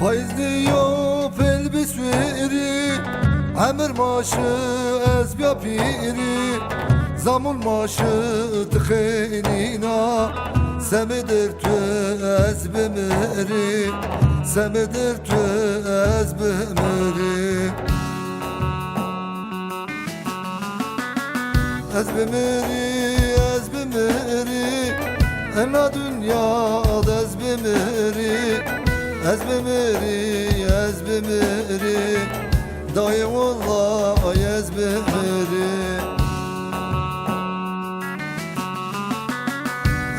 Fayzliyo pelbisveri Emir maşı ezbya piri Zamul maşı tıkhenina Semedir tü ezbimeri Semedir tü ezbimeri Ezbimeri, ezbimeri Ena dünyada ezbimeri Ezbimeri, ezbimeri Dayı vallahi ezbimeri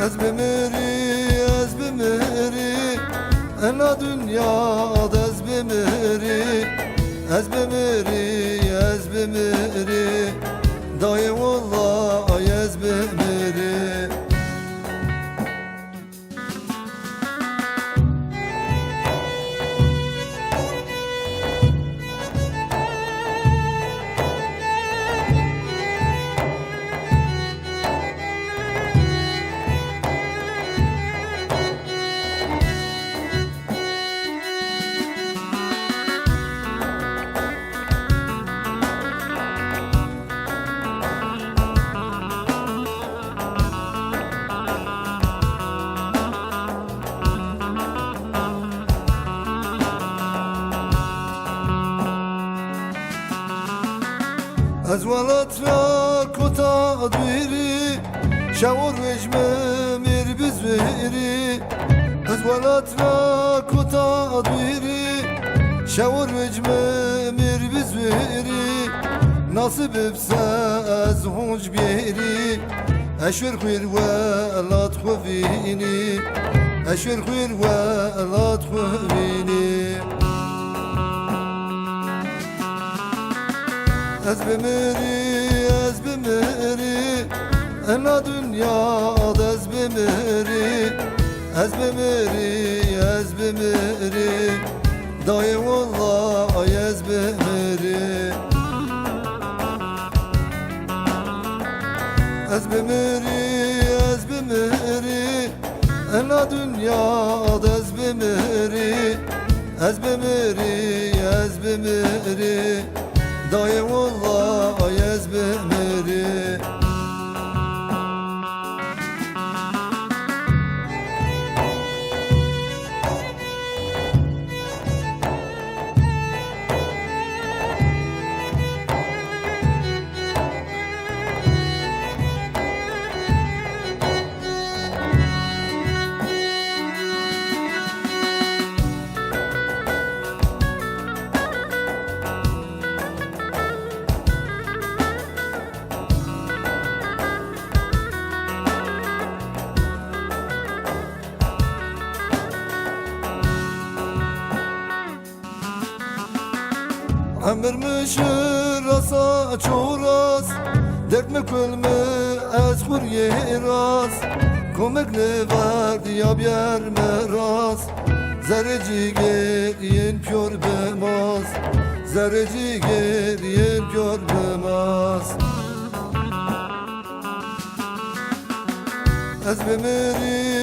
Ezbimeri, ezbimeri Ena dünyada ezbimeri Ezbimeri, ezbimeri Dayı vallahi ezbimeri Ezvalatla kota dviri Şavur vecme mir bizveri Ezvalatla kota dviri Şavur vecme mir bizveri Nasip ipse ez hunç biyeri Eşver khuyr ve lat khuvini Eşver khuyr ve lat khuvini Ezbimeri, ezbimeri Ena dünyada ezbimeri Ezbimeri, ezbimeri Dayı vallahi ezbimeri Ezbimeri, ezbimeri Ena dünyada ezbimeri Ezbimeri, ezbimeri Dayı vallahi ezbimeri Emir mişir rasa çoğraz Dert mi kül mü ez kur yeraz Komik ne verdi ya biyer meraz Zerreci geriyen pyor bemaz Zerreci geriyen pyor bemaz Ezbimeri,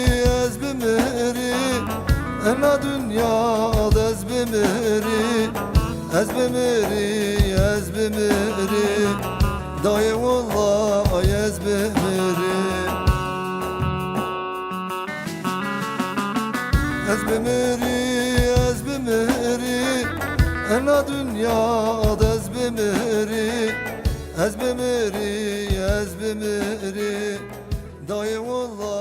ezbimeri Ena dünyada ezbimeri Ezbimeri, ezbimeri Dayı vallahi ezbimeri Ezbimeri, ezbimeri Ena dünyada ezbimeri Ezbimeri, ezbimeri Dayı vallahi